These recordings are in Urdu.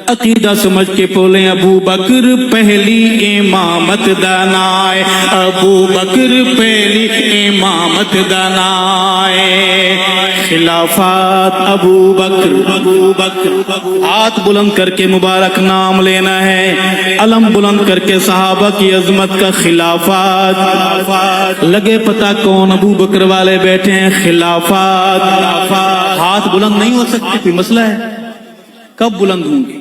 عقیدہ سمجھ کے بولے ابو بکر پہلی امامت دانائے، ابو بکر پہلی امامت دانائے، خلافات ابو بکر۔ ہاتھ بلند کر کے مبارک نام لینا ہے، علم بلند کر کے صحابہ کی عظمت کا خلافات۔ لگے پتہ کون ابو بکر والے بیٹھے ہیں، خلافات۔ ہاتھ بلند نہیں ہو سکتے، کوئی مسئلہ ہے؟ کب بلند ہوں گے؟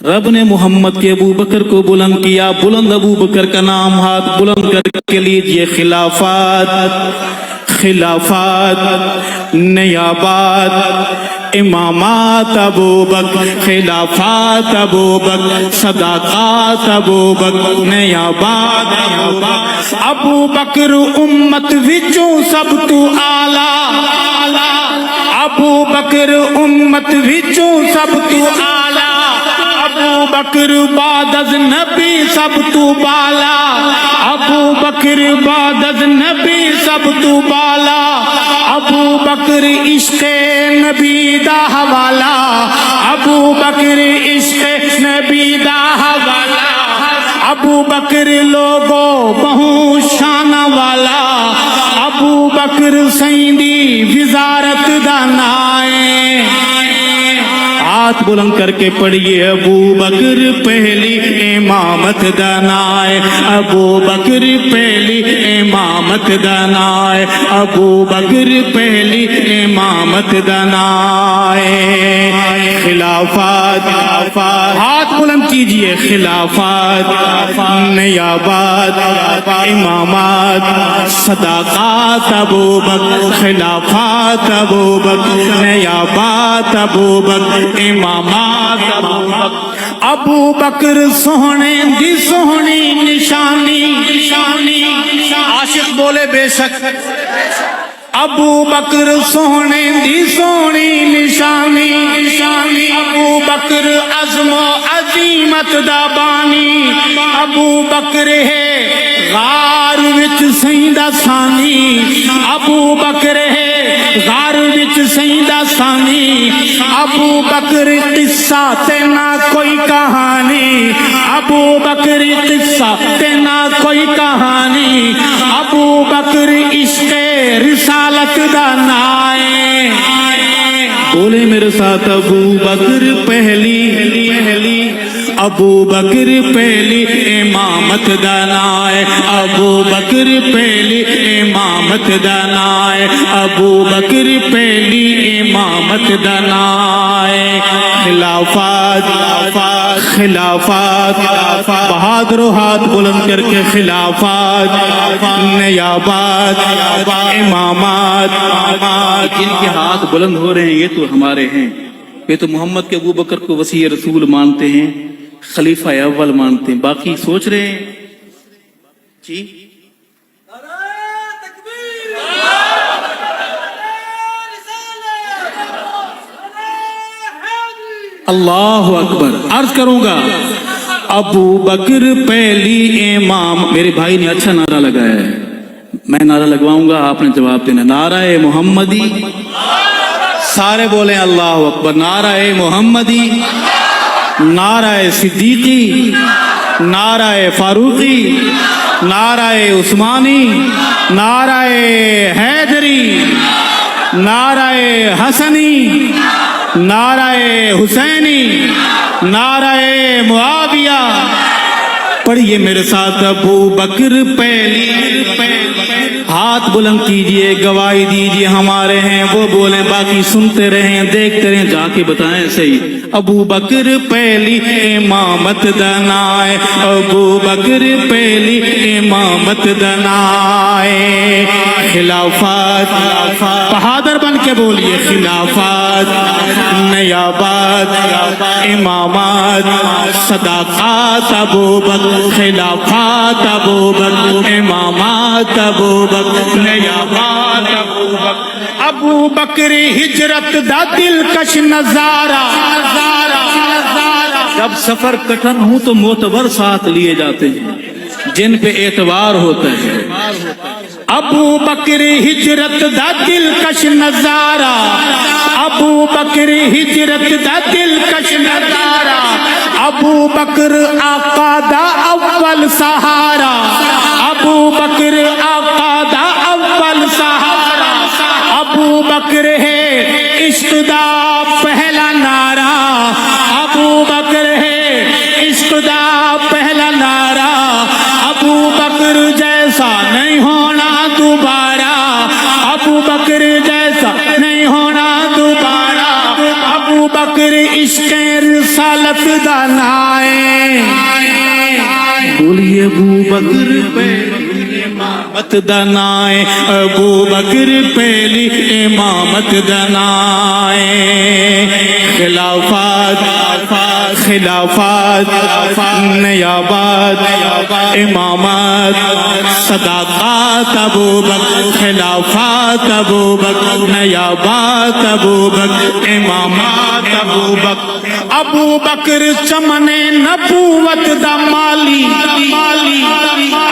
رب نے محمد کے ابو بکر کو بلند کیا، بلند ابو بکر کا نام ہاتھ بلند کر کے لیجئے، خلافات، خلافات، نیابات، امامات ابو بکر، خلافات ابو بکر، صداقات ابو بکر، نیابات ابو بکر، امت وچوں سب تو آلہ، ابو بکر امت وچوں سب تو آلہ، ابو بکر بعد از نبی سب تو بالا، ابو بکر بعد از نبی سب تو بالا، ابو بکر عشق نبی دا حوالہ، ابو بکر عشق نبی دا حوالہ، ابو بکر لوگو بہو شانہ والا، ابو بکر سیندی وزارت دانائے۔ ہاتھ بلند کر کے پڑھیے، ابو بکر پہلی امامت دانائے، ابو بکر پہلی امامت دانائے، ابو بکر پہلی امامت دانائے، خلافات۔ ہاتھ بلند کیجئے، خلافات، نیابات، امامات، صداقات ابو بکر، خلافات ابو بکر، نیابات ابو بکر، امامات ابو بکر۔ ابو بکر سوہنے دی سوہنی نشانی، عاشق بولے بے شک، ابو بکر سوہنے دی سوہنی نشانی، ابو بکر عزم و عظیمت دا بانی، ابو بکر ہے غار وچ سیندہ ثانی، ابو بکر ہے غار وچ سیندہ ثانی، ابو بکر قصہ تے نہ کوئی کہانی، ابو بکر قصہ تے نہ کوئی کہانی، ابو بکر عشق رسالت دانائے۔ بولے میرے ساتھ، ابو بکر پہلی، ابو بکر پہلی امامت دانائے، ابو بکر پہلی امامت دانائے، ابو بکر پہلی امامت دانائے، خلافات، خلافات، بہادرو ہاتھ بلند کر کے، خلافات، نیابات، امامات۔ جن کے ہاتھ بلند ہو رہے ہیں یہ تو ہمارے ہیں، یہ تو محمد کے ابو بکر کو وسیع رسول مانتے ہیں، خلیفہ اول مانتے ہیں، باقی سوچ رہے ہیں جی۔ اللہ اکبر۔ عرض کروں گا، ابو بکر پہلی امام۔ میرے بھائی نے اچھا نعرہ لگایا ہے، میں نعرہ لگواؤں گا، آپ نے جواب دینا۔ نعرہ محمدی، سارے بولیں اللہ اکبر۔ نعرہ محمدی، نعرہ صدیقی، نعرہ فاروقی، نعرہ عثمانی، نعرہ حیدری، نعرہ حسنی، نعرہ حسینی، نعرہ معاویہ۔ پڑھیے میرے ساتھ، ابو بکر پہلی۔ ہاتھ بلند کیجئے، گواہی دیجئے ہمارے ہیں، وہ بولیں، باقی سنتے رہیں، دیکھتے رہیں، جا کے بتائیں صحیح۔ ابو بکر پہلی امامت دانائے، ابو بکر پہلی امامت دانائے، خلافات۔ بہادر بن کے بولیے، خلافات، نیابات، امامات، صداقات ابو بکر، خلافات ابو بکر، امامات ابو بکر، نیابات ابو بکر۔ ابو بکر ہجرت دا دلکش نظارہ، جب سفر کٹھن ہوں تو معتبر ساتھ لیے جاتے ہیں جن پہ اعتبار ہوتا ہے۔ ابو بکر ہجرت دا دلکش نظارہ ابو بکر ہجرت دا دلکش نظارہ ابو بکر آقا دا اول سہارا ابو بکر آقا دا اول سہارا ابو بکر ہے عشق دا پہلا نعرہ ابو بکر ہے عشق دا پہلا نعرہ ابو بکر جیسا نہیں ہونا دوبارہ ابو بکر جیسا نہیں ہونا دوبارہ ابو بکر عشق رسالت دانائے بولیے ابو بکر پہلی امامت دانائے ابو بکر پہلی امامت دانائے خلافات نیابات امامت صداقات ابو بکر خلافات ابو بکر نیابات ابو بکر امامات ابو بکر چمن نبوت دا مالی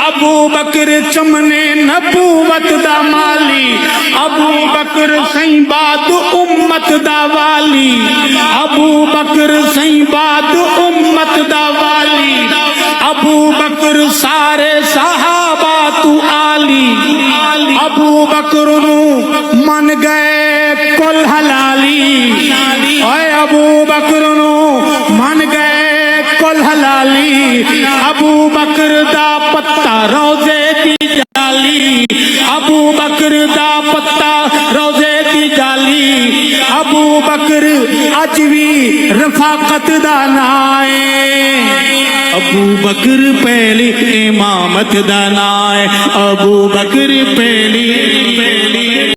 ابو بکر چمن نبوت دا مالی ابو بکر سائیں باد امت دا والی ابو بکر سائیں باد امت دا والی ابو بکر سارے صحابہ تو عالی ابو بکر نو من گئے کل حلالی اے ابو بکر نو من گئے کل حلالی ابو بکر دا پتہ روزے دی جالی ابو بکر دا پتہ روزے دی جالی ابو بکر اج بھی رفاقت دا نائے ابو بکر پہلی امامت دا نائے ابو بکر پہلی